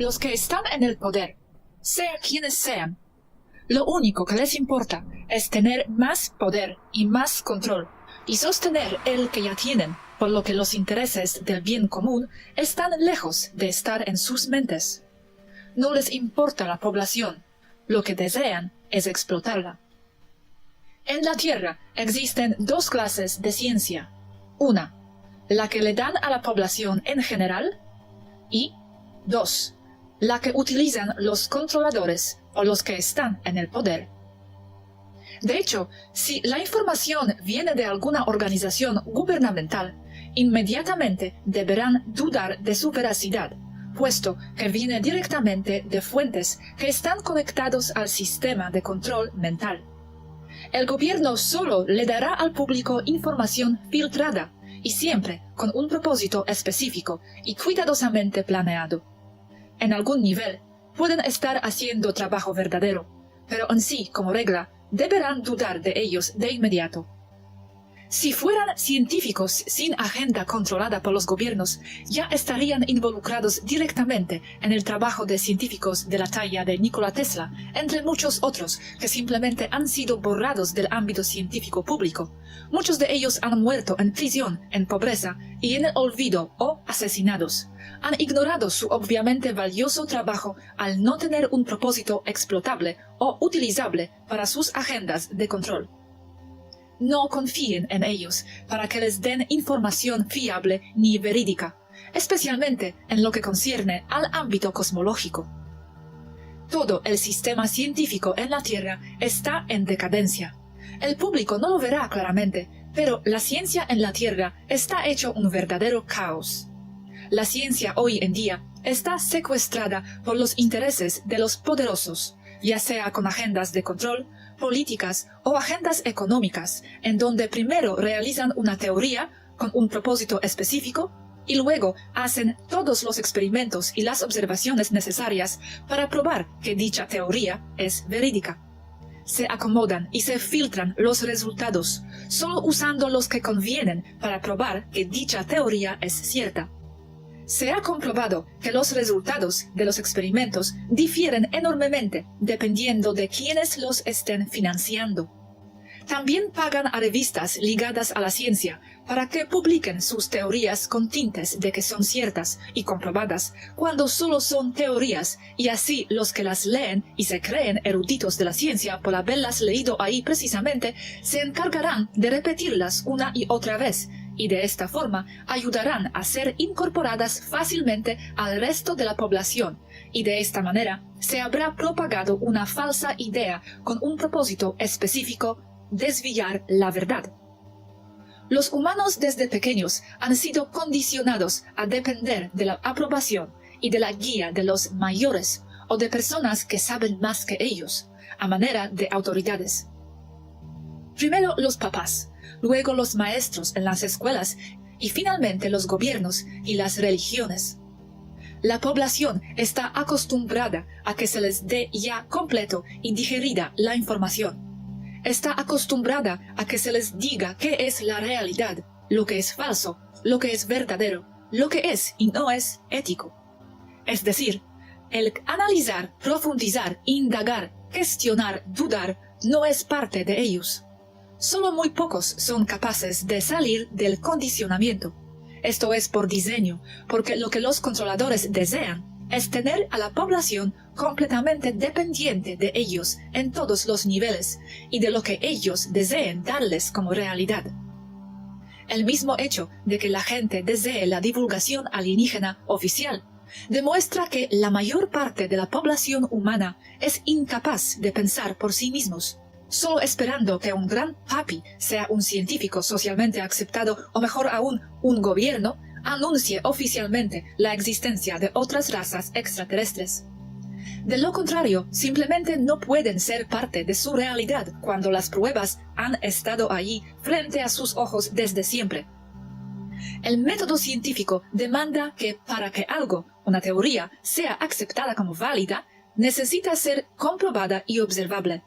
Los que están en el poder, sean quienes sean, lo único que les importa es tener más poder y más control y sostener el que ya tienen, por lo que los intereses del bien común están lejos de estar en sus mentes. No les importa la población, lo que desean es explotarla. En la Tierra existen dos clases de ciencia. Una, la que le dan a la población en general, y dos, la que utilizan los controladores o los que están en el poder. De hecho, si la información viene de alguna organización gubernamental, inmediatamente deberán dudar de su veracidad, puesto que viene directamente de fuentes que están conectados al sistema de control mental. El gobierno solo le dará al público información filtrada y siempre con un propósito específico y cuidadosamente planeado. En algún nivel, pueden estar haciendo trabajo verdadero, pero en sí, como regla, deberán dudar de ellos de inmediato. Si fueran científicos sin agenda controlada por los gobiernos, ya estarían involucrados directamente en el trabajo de científicos de la talla de Nikola Tesla, entre muchos otros que simplemente han sido borrados del ámbito científico público. Muchos de ellos han muerto en prisión, en pobreza y en el olvido o asesinados. Han ignorado su obviamente valioso trabajo al no tener un propósito explotable o utilizable para sus agendas de control. No confíen en ellos para que les den información fiable ni verídica, especialmente en lo que concierne al ámbito cosmológico. Todo el sistema científico en la Tierra está en decadencia. El público no lo verá claramente, pero la ciencia en la Tierra está hecho un verdadero caos. La ciencia hoy en día está secuestrada por los intereses de los poderosos, ya sea con agendas de control, políticas o agendas económicas, en donde primero realizan una teoría con un propósito específico y luego hacen todos los experimentos y las observaciones necesarias para probar que dicha teoría es verídica. Se acomodan y se filtran los resultados, solo usando los que convienen para probar que dicha teoría es cierta. Se ha comprobado que los resultados de los experimentos difieren enormemente dependiendo de quienes los estén financiando. También pagan a revistas ligadas a la ciencia para que publiquen sus teorías con tintes de que son ciertas y comprobadas, cuando solo son teorías, y así los que las leen y se creen eruditos de la ciencia por haberlas leído ahí precisamente, se encargarán de repetirlas una y otra vez, y de esta forma ayudarán a ser incorporadas fácilmente al resto de la población, y de esta manera se habrá propagado una falsa idea con un propósito específico: desviar la verdad. Los humanos desde pequeños han sido condicionados a depender de la aprobación y de la guía de los mayores o de personas que saben más que ellos, a manera de autoridades. Primero los papás, luego los maestros en las escuelas y finalmente los gobiernos y las religiones. La población está acostumbrada a que se les dé ya completo y digerida la información. Está acostumbrada a que se les diga qué es la realidad, lo que es falso, lo que es verdadero, lo que es y no es ético. Es decir, el analizar, profundizar, indagar, cuestionar, dudar, no es parte de ellos. Solo muy pocos son capaces de salir del condicionamiento. Esto es por diseño, porque lo que los controladores desean es tener a la población completamente dependiente de ellos en todos los niveles y de lo que ellos deseen darles como realidad. El mismo hecho de que la gente desee la divulgación alienígena oficial demuestra que la mayor parte de la población humana es incapaz de pensar por sí mismos, solo esperando que un gran papi, sea un científico socialmente aceptado o mejor aún, un gobierno, anuncie oficialmente la existencia de otras razas extraterrestres. De lo contrario, simplemente no pueden ser parte de su realidad cuando las pruebas han estado allí frente a sus ojos desde siempre. El método científico demanda que para que algo, una teoría, sea aceptada como válida, necesita ser comprobada y observable.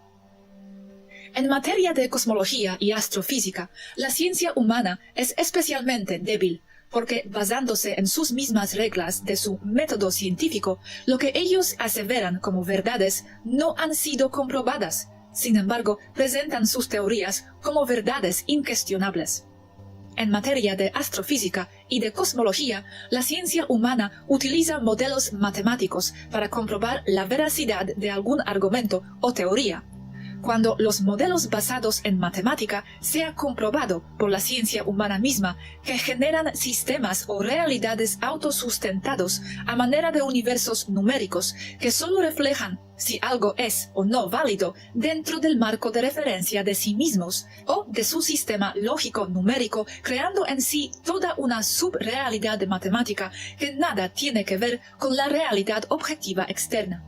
En materia de cosmología y astrofísica, la ciencia humana es especialmente débil, porque basándose en sus mismas reglas de su método científico, lo que ellos aseveran como verdades no han sido comprobadas. Sin embargo, presentan sus teorías como verdades incuestionables. En materia de astrofísica y de cosmología, la ciencia humana utiliza modelos matemáticos para comprobar la veracidad de algún argumento o teoría. Cuando los modelos basados en matemática se ha comprobado por la ciencia humana misma que generan sistemas o realidades autosustentados a manera de universos numéricos que solo reflejan si algo es o no válido dentro del marco de referencia de sí mismos o de su sistema lógico numérico, creando en sí toda una subrealidad matemática que nada tiene que ver con la realidad objetiva externa.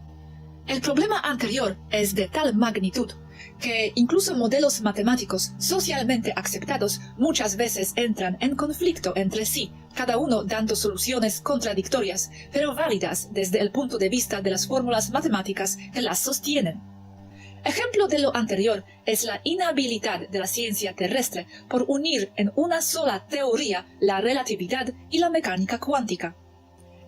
El problema anterior es de tal magnitud que incluso modelos matemáticos socialmente aceptados muchas veces entran en conflicto entre sí, cada uno dando soluciones contradictorias, pero válidas desde el punto de vista de las fórmulas matemáticas que las sostienen. Ejemplo de lo anterior es la inhabilidad de la ciencia terrestre por unir en una sola teoría la relatividad y la mecánica cuántica.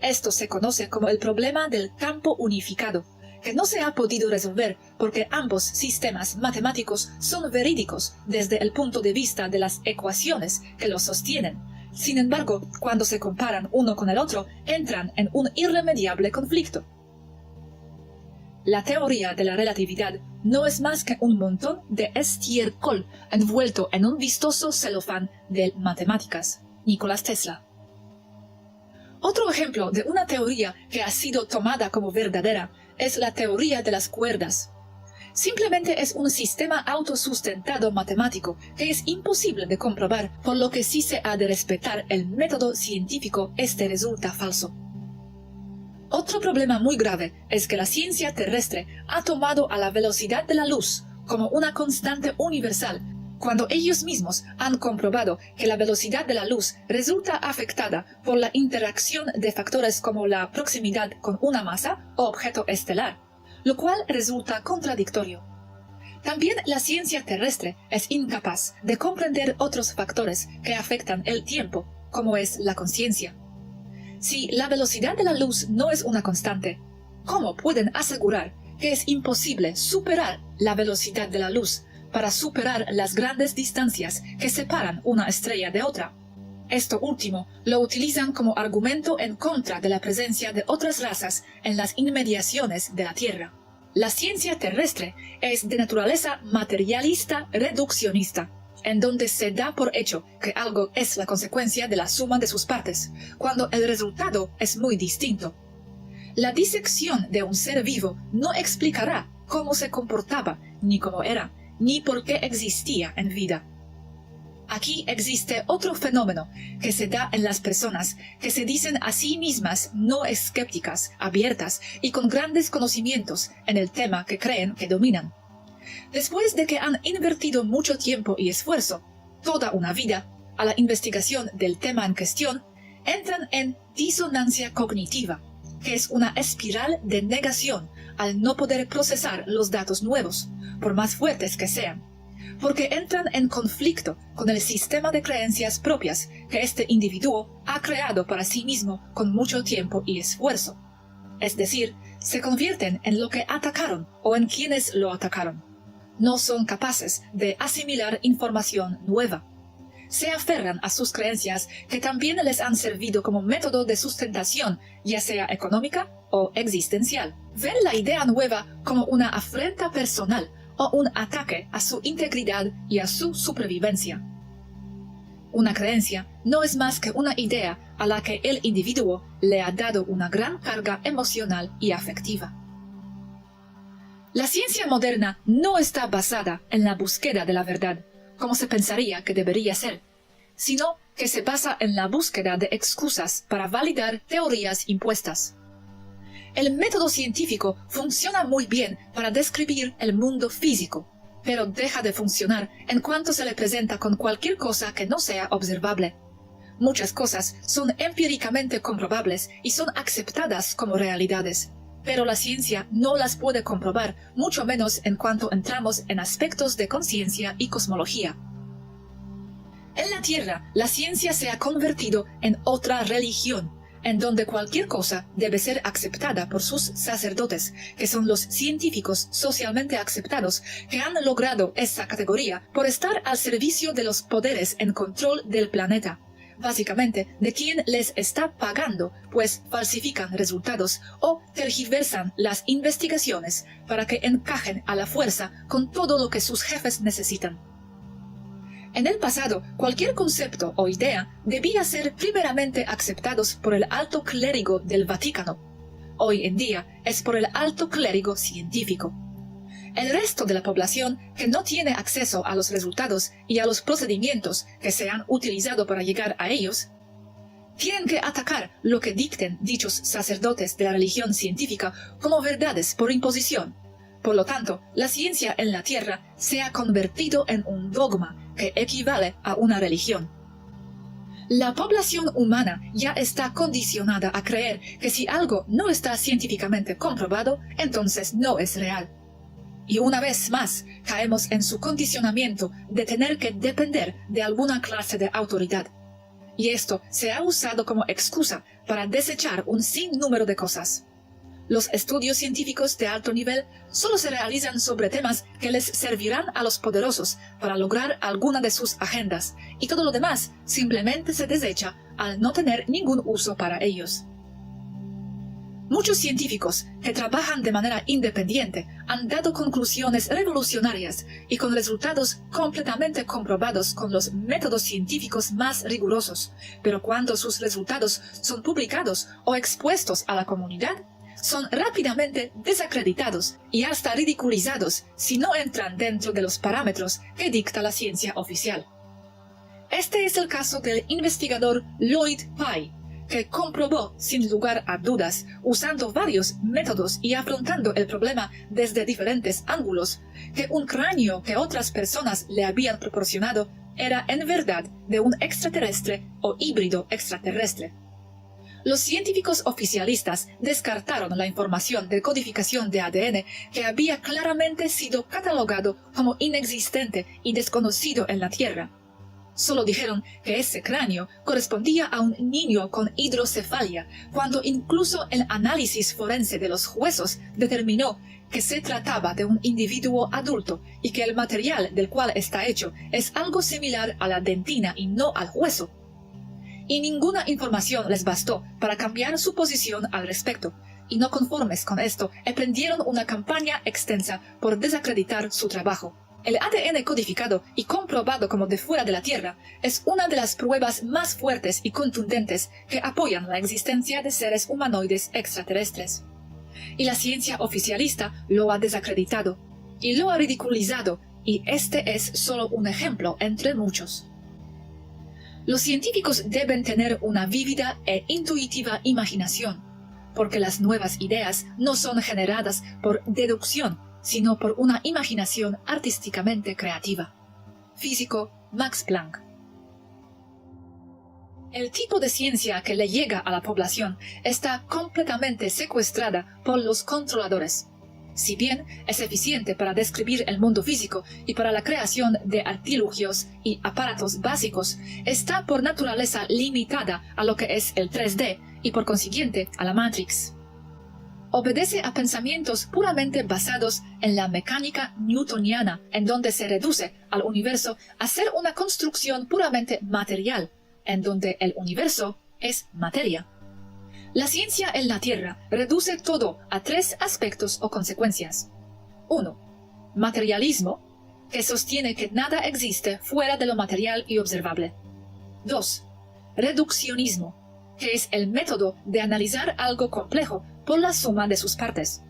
Esto se conoce como el problema del campo unificado, que no se ha podido resolver porque ambos sistemas matemáticos son verídicos desde el punto de vista de las ecuaciones que los sostienen. Sin embargo, cuando se comparan uno con el otro, entran en un irremediable conflicto. La teoría de la relatividad no es más que un montón de estiércol envuelto en un vistoso celofán de matemáticas. Nikola Tesla. Otro ejemplo de una teoría que ha sido tomada como verdadera es la teoría de las cuerdas. Simplemente es un sistema autosustentado matemático que es imposible de comprobar, por lo que si se ha de respetar el método científico, este resulta falso. Otro problema muy grave es que la ciencia terrestre ha tomado a la velocidad de la luz como una constante universal, cuando ellos mismos han comprobado que la velocidad de la luz resulta afectada por la interacción de factores como la proximidad con una masa o objeto estelar, lo cual resulta contradictorio. También la ciencia terrestre es incapaz de comprender otros factores que afectan el tiempo, como es la conciencia. Si la velocidad de la luz no es una constante, ¿cómo pueden asegurar que es imposible superar la velocidad de la luz para superar las grandes distancias que separan una estrella de otra? Esto último lo utilizan como argumento en contra de la presencia de otras razas en las inmediaciones de la Tierra. La ciencia terrestre es de naturaleza materialista reduccionista, en donde se da por hecho que algo es la consecuencia de la suma de sus partes, cuando el resultado es muy distinto. La disección de un ser vivo no explicará cómo se comportaba, ni cómo era, ni por qué existía en vida. Aquí existe otro fenómeno que se da en las personas que se dicen a sí mismas no escépticas, abiertas y con grandes conocimientos en el tema que creen que dominan. Después de que han invertido mucho tiempo y esfuerzo, toda una vida, a la investigación del tema en cuestión, entran en disonancia cognitiva, que es una espiral de negación al no poder procesar los datos nuevos, por más fuertes que sean, porque entran en conflicto con el sistema de creencias propias que este individuo ha creado para sí mismo con mucho tiempo y esfuerzo. Es decir, se convierten en lo que atacaron o en quienes lo atacaron. No son capaces de asimilar información nueva. Se aferran a sus creencias que también les han servido como método de sustentación, ya sea económica o existencial. Ven la idea nueva como una afrenta personal o un ataque a su integridad y a su supervivencia. Una creencia no es más que una idea a la que el individuo le ha dado una gran carga emocional y afectiva. La ciencia moderna no está basada en la búsqueda de la verdad, como se pensaría que debería ser, sino que se basa en la búsqueda de excusas para validar teorías impuestas. El método científico funciona muy bien para describir el mundo físico, pero deja de funcionar en cuanto se le presenta con cualquier cosa que no sea observable. Muchas cosas son empíricamente comprobables y son aceptadas como realidades, pero la ciencia no las puede comprobar, mucho menos en cuanto entramos en aspectos de conciencia y cosmología. En la Tierra, la ciencia se ha convertido en otra religión, en donde cualquier cosa debe ser aceptada por sus sacerdotes, que son los científicos socialmente aceptados que han logrado esa categoría por estar al servicio de los poderes en control del planeta. Básicamente, de quien les está pagando, pues falsifican resultados o tergiversan las investigaciones para que encajen a la fuerza con todo lo que sus jefes necesitan. En el pasado, cualquier concepto o idea debía ser primeramente aceptados por el alto clérigo del Vaticano. Hoy en día es por el alto clérigo científico. El resto de la población que no tiene acceso a los resultados y a los procedimientos que se han utilizado para llegar a ellos, tienen que atacar lo que dicten dichos sacerdotes de la religión científica como verdades por imposición. Por lo tanto, la ciencia en la Tierra se ha convertido en un dogma que equivale a una religión. La población humana ya está condicionada a creer que si algo no está científicamente comprobado, entonces no es real. Y una vez más, caemos en su condicionamiento de tener que depender de alguna clase de autoridad. Y esto se ha usado como excusa para desechar un sinnúmero de cosas. Los estudios científicos de alto nivel solo se realizan sobre temas que les servirán a los poderosos para lograr alguna de sus agendas, y todo lo demás simplemente se desecha al no tener ningún uso para ellos. Muchos científicos que trabajan de manera independiente han dado conclusiones revolucionarias y con resultados completamente comprobados con los métodos científicos más rigurosos, pero cuando sus resultados son publicados o expuestos a la comunidad, son rápidamente desacreditados y hasta ridiculizados si no entran dentro de los parámetros que dicta la ciencia oficial. Este es el caso del investigador Lloyd Pye, que comprobó sin lugar a dudas, usando varios métodos y afrontando el problema desde diferentes ángulos, que un cráneo que otras personas le habían proporcionado era en verdad de un extraterrestre o híbrido extraterrestre. Los científicos oficialistas descartaron la información de codificación de ADN que había claramente sido catalogado como inexistente y desconocido en la Tierra. Solo dijeron que ese cráneo correspondía a un niño con hidrocefalia, cuando incluso el análisis forense de los huesos determinó que se trataba de un individuo adulto y que el material del cual está hecho es algo similar a la dentina y no al hueso. Y ninguna información les bastó para cambiar su posición al respecto, y no conformes con esto, emprendieron una campaña extensa por desacreditar su trabajo. El ADN codificado y comprobado como de fuera de la Tierra es una de las pruebas más fuertes y contundentes que apoyan la existencia de seres humanoides extraterrestres. Y la ciencia oficialista lo ha desacreditado y lo ha ridiculizado, y este es solo un ejemplo entre muchos. Los científicos deben tener una vívida e intuitiva imaginación, porque las nuevas ideas no son generadas por deducción, sino por una imaginación artísticamente creativa. Físico Max Planck. El tipo de ciencia que le llega a la población está completamente secuestrada por los controladores. Si bien es eficiente para describir el mundo físico y para la creación de artilugios y aparatos básicos, está por naturaleza limitada a lo que es el 3D y por consiguiente a la Matrix. Obedece a pensamientos puramente basados en la mecánica newtoniana, en donde se reduce al universo a ser una construcción puramente material, en donde el universo es materia. La ciencia en la Tierra reduce todo a 3 aspectos o consecuencias. 1. Materialismo, que sostiene que nada existe fuera de lo material y observable. 2. Reduccionismo, que es el método de analizar algo complejo por la suma de sus partes.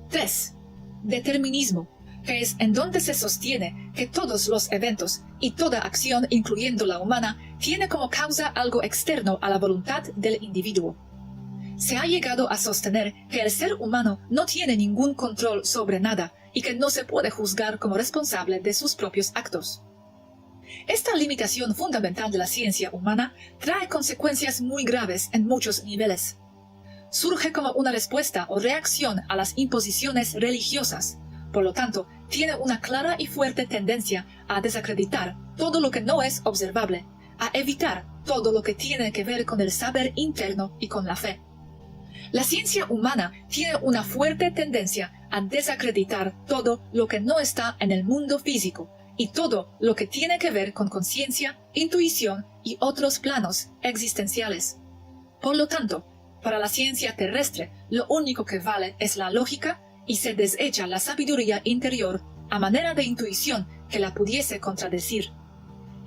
3. Determinismo, que es en donde se sostiene que todos los eventos y toda acción, incluyendo la humana, tiene como causa algo externo a la voluntad del individuo. Se ha llegado a sostener que el ser humano no tiene ningún control sobre nada y que no se puede juzgar como responsable de sus propios actos. Esta limitación fundamental de la ciencia humana trae consecuencias muy graves en muchos niveles. Surge como una respuesta o reacción a las imposiciones religiosas, por lo tanto, tiene una clara y fuerte tendencia a desacreditar todo lo que no es observable, a evitar todo lo que tiene que ver con el saber interno y con la fe. La ciencia humana tiene una fuerte tendencia a desacreditar todo lo que no está en el mundo físico y todo lo que tiene que ver con conciencia, intuición y otros planos existenciales. Por lo tanto, para la ciencia terrestre, lo único que vale es la lógica y se desecha la sabiduría interior a manera de intuición que la pudiese contradecir.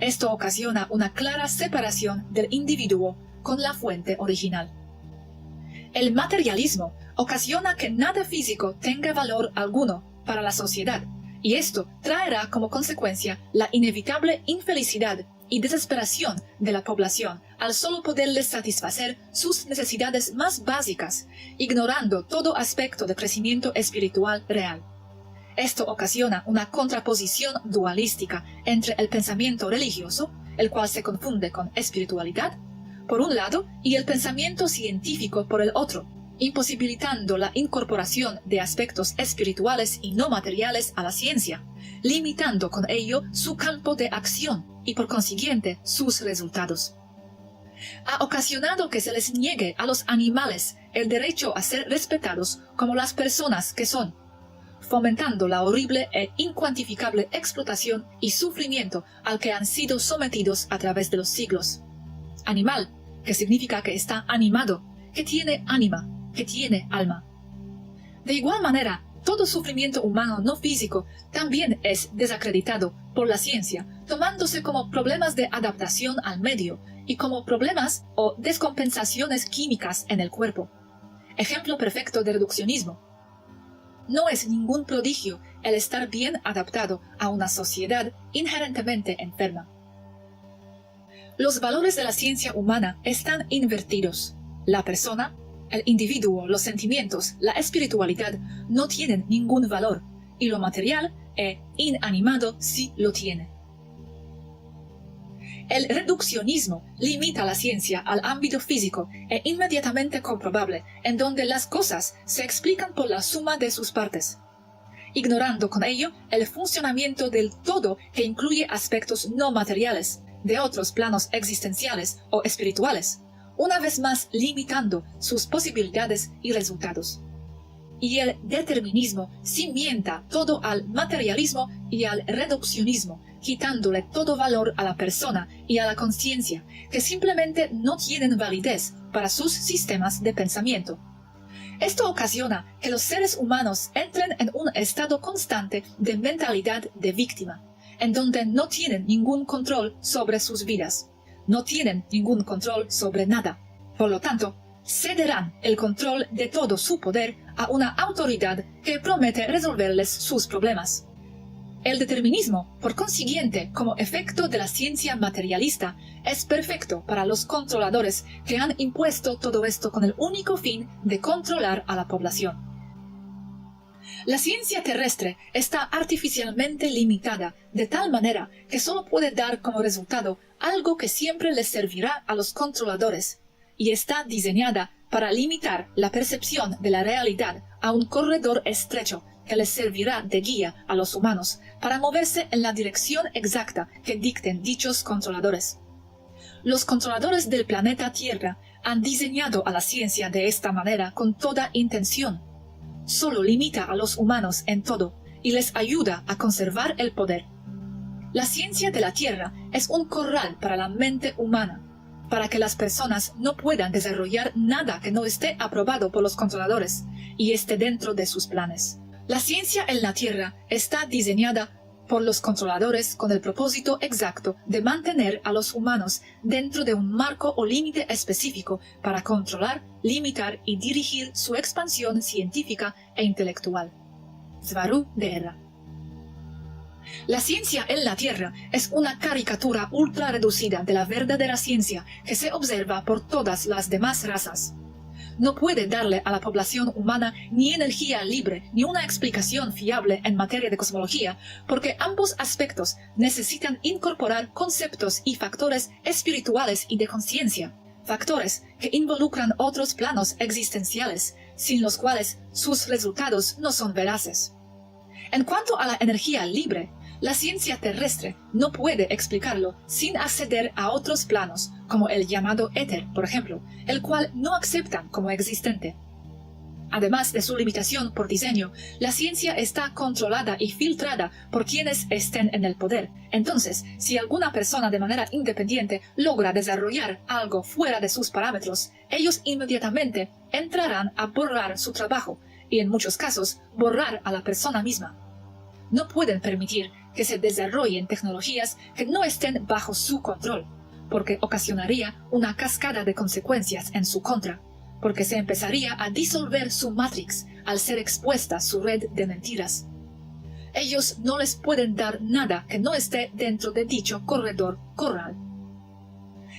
Esto ocasiona una clara separación del individuo con la fuente original. El materialismo ocasiona que nada físico tenga valor alguno para la sociedad, y esto traerá como consecuencia la inevitable infelicidad y desesperación de la población al solo poderles satisfacer sus necesidades más básicas, ignorando todo aspecto de crecimiento espiritual real. Esto ocasiona una contraposición dualística entre el pensamiento religioso, el cual se confunde con espiritualidad, por un lado, y el pensamiento científico por el otro, imposibilitando la incorporación de aspectos espirituales y no materiales a la ciencia, limitando con ello su campo de acción y por consiguiente sus resultados. Ha ocasionado que se les niegue a los animales el derecho a ser respetados como las personas que son, fomentando la horrible e incuantificable explotación y sufrimiento al que han sido sometidos a través de los siglos. Animal, que significa que está animado, que tiene ánima, que tiene alma. De igual manera, todo sufrimiento humano no físico también es desacreditado por la ciencia, tomándose como problemas de adaptación al medio y como problemas o descompensaciones químicas en el cuerpo. Ejemplo perfecto de reduccionismo. No es ningún prodigio el estar bien adaptado a una sociedad inherentemente enferma. Los valores de la ciencia humana están invertidos. La persona, el individuo, los sentimientos, la espiritualidad no tienen ningún valor, y lo material e inanimado sí lo tiene. El reduccionismo limita la ciencia al ámbito físico e inmediatamente comprobable, en donde las cosas se explican por la suma de sus partes, ignorando con ello el funcionamiento del todo que incluye aspectos no materiales, de otros planos existenciales o espirituales, una vez más limitando sus posibilidades y resultados. Y el determinismo cimienta todo al materialismo y al reduccionismo, quitándole todo valor a la persona y a la conciencia, que simplemente no tienen validez para sus sistemas de pensamiento. Esto ocasiona que los seres humanos entren en un estado constante de mentalidad de víctima, en donde no tienen ningún control sobre sus vidas, no tienen ningún control sobre nada. Por lo tanto, cederán el control de todo su poder a una autoridad que promete resolverles sus problemas. El determinismo, por consiguiente, como efecto de la ciencia materialista, es perfecto para los controladores que han impuesto todo esto con el único fin de controlar a la población. La ciencia terrestre está artificialmente limitada de tal manera que solo puede dar como resultado algo que siempre les servirá a los controladores, y está diseñada para limitar la percepción de la realidad a un corredor estrecho que les servirá de guía a los humanos para moverse en la dirección exacta que dicten dichos controladores. Los controladores del planeta Tierra han diseñado a la ciencia de esta manera con toda intención. Solo limita a los humanos en todo y les ayuda a conservar el poder. La ciencia de la Tierra es un corral para la mente humana, para que las personas no puedan desarrollar nada que no esté aprobado por los controladores y esté dentro de sus planes. La ciencia en la Tierra está diseñada por los controladores con el propósito exacto de mantener a los humanos dentro de un marco o límite específico para controlar, limitar y dirigir su expansión científica e intelectual. Svaru de Erra. La ciencia en la Tierra es una caricatura ultra reducida de la verdadera ciencia que se observa por todas las demás razas. No puede darle a la población humana ni energía libre ni una explicación fiable en materia de cosmología, porque ambos aspectos necesitan incorporar conceptos y factores espirituales y de conciencia, factores que involucran otros planos existenciales, sin los cuales sus resultados no son veraces. En cuanto a la energía libre, la ciencia terrestre no puede explicarlo sin acceder a otros planos, como el llamado éter, por ejemplo, el cual no aceptan como existente. Además de su limitación por diseño, la ciencia está controlada y filtrada por quienes estén en el poder. Entonces, si alguna persona de manera independiente logra desarrollar algo fuera de sus parámetros, ellos inmediatamente entrarán a borrar su trabajo y, en muchos casos, borrar a la persona misma. No pueden permitir que se desarrollen tecnologías que no estén bajo su control, porque ocasionaría una cascada de consecuencias en su contra, porque se empezaría a disolver su Matrix al ser expuesta su red de mentiras. Ellos no les pueden dar nada que no esté dentro de dicho corredor corral.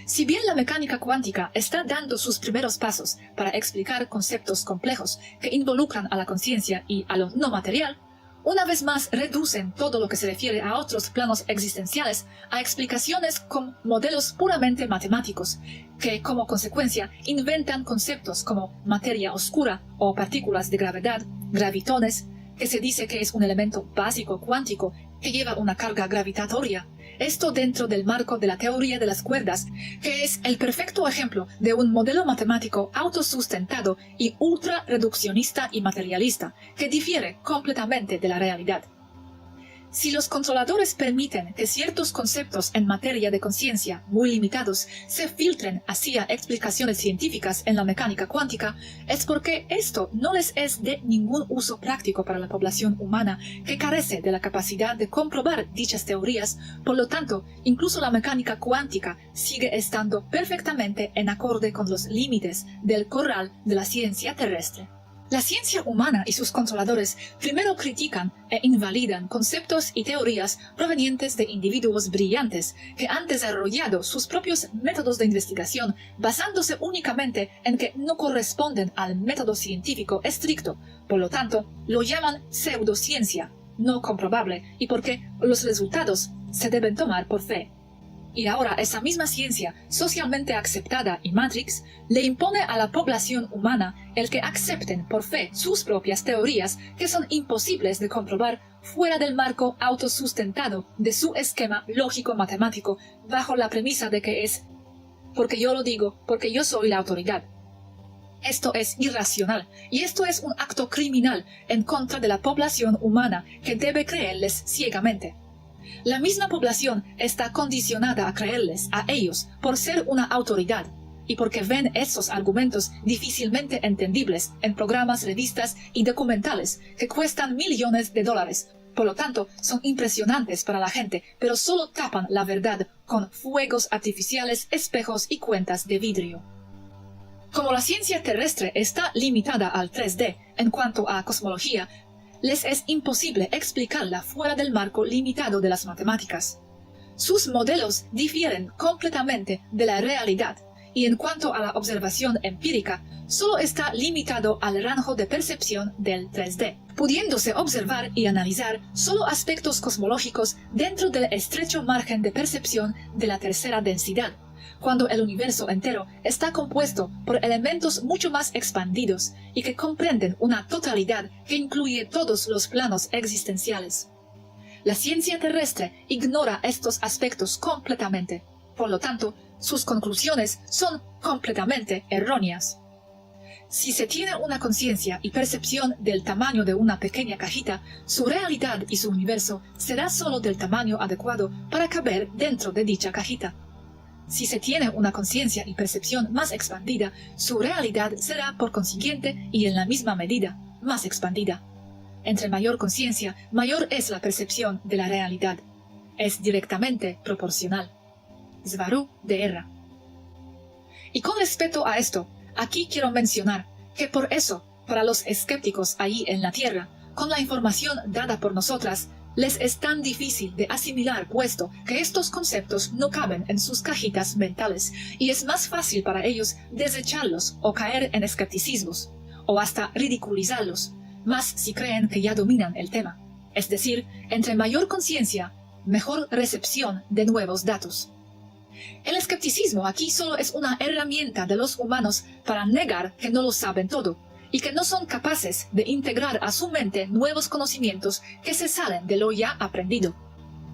Si bien la mecánica cuántica está dando sus primeros pasos para explicar conceptos complejos que involucran a la conciencia y a lo no material, una vez más reducen todo lo que se refiere a otros planos existenciales a explicaciones con modelos puramente matemáticos, que como consecuencia inventan conceptos como materia oscura o partículas de gravedad, gravitones, que se dice que es un elemento básico cuántico que lleva una carga gravitatoria. Esto dentro del marco de la teoría de las cuerdas, que es el perfecto ejemplo de un modelo matemático autosustentado y ultra reduccionista y materialista, que difiere completamente de la realidad. Si los controladores permiten que ciertos conceptos en materia de conciencia muy limitados se filtren hacia explicaciones científicas en la mecánica cuántica, es porque esto no les es de ningún uso práctico para la población humana que carece de la capacidad de comprobar dichas teorías. Por lo tanto, incluso la mecánica cuántica sigue estando perfectamente en acorde con los límites del corral de la ciencia terrestre. La ciencia humana y sus controladores primero critican e invalidan conceptos y teorías provenientes de individuos brillantes que han desarrollado sus propios métodos de investigación basándose únicamente en que no corresponden al método científico estricto. Por lo tanto, lo llaman pseudociencia, no comprobable, y porque los resultados se deben tomar por fe. Y ahora esa misma ciencia, socialmente aceptada y Matrix, le impone a la población humana el que acepten por fe sus propias teorías que son imposibles de comprobar fuera del marco autosustentado de su esquema lógico-matemático, bajo la premisa de que es porque yo lo digo, porque yo soy la autoridad. Esto es irracional, y esto es un acto criminal en contra de la población humana que debe creerles ciegamente. La misma población está condicionada a creerles a ellos por ser una autoridad y porque ven esos argumentos difícilmente entendibles en programas, revistas y documentales que cuestan millones de dólares. Por lo tanto, son impresionantes para la gente, pero solo tapan la verdad con fuegos artificiales, espejos y cuentas de vidrio. Como la ciencia terrestre está limitada al 3D en cuanto a cosmología, les es imposible explicarla fuera del marco limitado de las matemáticas. Sus modelos difieren completamente de la realidad y en cuanto a la observación empírica, solo está limitado al rango de percepción del 3D, pudiéndose observar y analizar solo aspectos cosmológicos dentro del estrecho margen de percepción de la tercera densidad, cuando el universo entero está compuesto por elementos mucho más expandidos y que comprenden una totalidad que incluye todos los planos existenciales. La ciencia terrestre ignora estos aspectos completamente, por lo tanto, sus conclusiones son completamente erróneas. Si se tiene una conciencia y percepción del tamaño de una pequeña cajita, su realidad y su universo será solo del tamaño adecuado para caber dentro de dicha cajita. Si se tiene una conciencia y percepción más expandida, su realidad será por consiguiente y en la misma medida más expandida. Entre mayor conciencia, mayor es la percepción de la realidad. Es directamente proporcional. Svaru de Erra. Y con respecto a esto, aquí quiero mencionar que por eso, para los escépticos allí en la Tierra, con la información dada por nosotras, les es tan difícil de asimilar puesto que estos conceptos no caben en sus cajitas mentales y es más fácil para ellos desecharlos o caer en escepticismos o hasta ridiculizarlos, más si creen que ya dominan el tema. Es decir, entre mayor conciencia, mejor recepción de nuevos datos. El escepticismo aquí solo es una herramienta de los humanos para negar que no lo saben todo, y que no son capaces de integrar a su mente nuevos conocimientos que se salen de lo ya aprendido.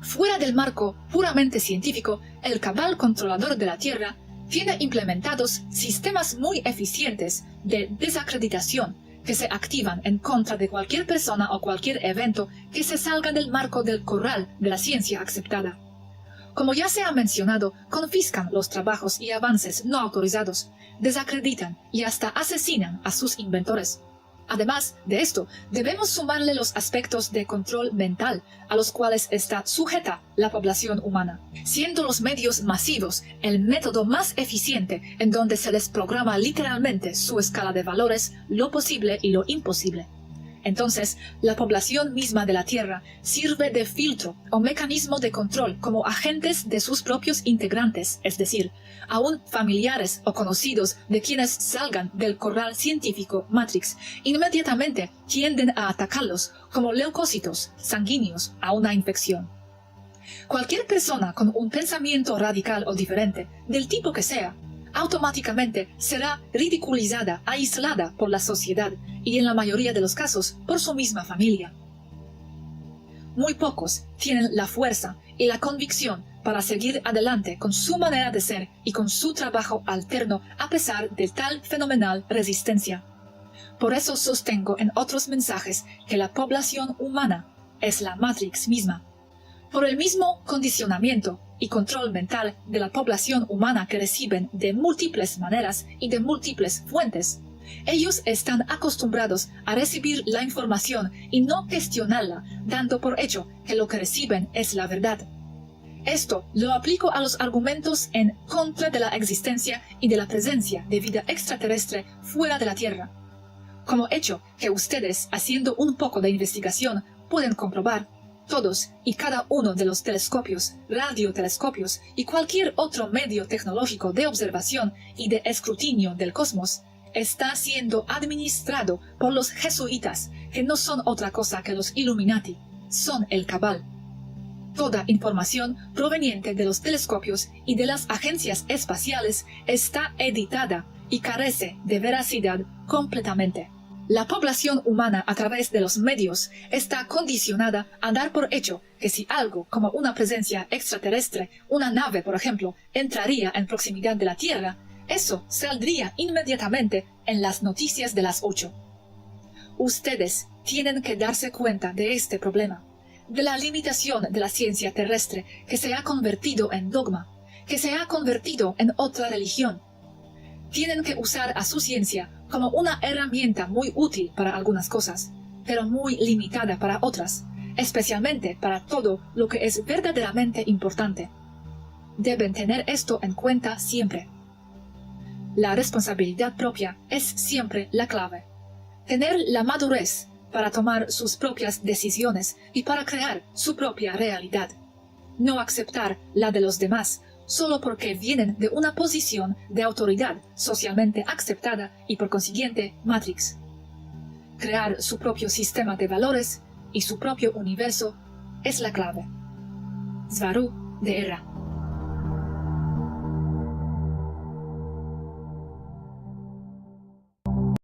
Fuera del marco puramente científico, el cabal controlador de la Tierra tiene implementados sistemas muy eficientes de desacreditación que se activan en contra de cualquier persona o cualquier evento que se salga del marco del corral de la ciencia aceptada. Como ya se ha mencionado, confiscan los trabajos y avances no autorizados, desacreditan y hasta asesinan a sus inventores. Además de esto, debemos sumarle los aspectos de control mental a los cuales está sujeta la población humana, siendo los medios masivos el método más eficiente en donde se les programa literalmente su escala de valores, lo posible y lo imposible. Entonces, la población misma de la Tierra sirve de filtro o mecanismo de control como agentes de sus propios integrantes, es decir, aún familiares o conocidos de quienes salgan del corral científico Matrix, inmediatamente tienden a atacarlos como leucocitos sanguíneos a una infección. Cualquier persona con un pensamiento radical o diferente, del tipo que sea, automáticamente será ridiculizada, aislada por la sociedad y en la mayoría de los casos por su misma familia. Muy pocos tienen la fuerza y la convicción para seguir adelante con su manera de ser y con su trabajo alterno a pesar de tal fenomenal resistencia. Por eso sostengo en otros mensajes que la población humana es la Matrix misma. Por el mismo condicionamiento y control mental de la población humana que reciben de múltiples maneras y de múltiples fuentes, ellos están acostumbrados a recibir la información y no cuestionarla, dando por hecho que lo que reciben es la verdad. Esto lo aplico a los argumentos en contra de la existencia y de la presencia de vida extraterrestre fuera de la Tierra. Como hecho que ustedes, haciendo un poco de investigación, pueden comprobar, todos y cada uno de los telescopios, radiotelescopios y cualquier otro medio tecnológico de observación y de escrutinio del cosmos está siendo administrado por los jesuitas, que no son otra cosa que los Illuminati, son el cabal. Toda información proveniente de los telescopios y de las agencias espaciales está editada y carece de veracidad completamente. La población humana a través de los medios está condicionada a dar por hecho que si algo como una presencia extraterrestre, una nave por ejemplo, entraría en proximidad de la Tierra, eso saldría inmediatamente en las noticias de las 8. Ustedes tienen que darse cuenta de este problema, de la limitación de la ciencia terrestre que se ha convertido en dogma, que se ha convertido en otra religión. Tienen que usar a su ciencia como una herramienta muy útil para algunas cosas, pero muy limitada para otras, especialmente para todo lo que es verdaderamente importante. Deben tener esto en cuenta siempre. La responsabilidad propia es siempre la clave. Tener la madurez para tomar sus propias decisiones y para crear su propia realidad. No aceptar la de los demás solo porque vienen de una posición de autoridad socialmente aceptada y por consiguiente Matrix. Crear su propio sistema de valores y su propio universo es la clave. Svaru de Erra.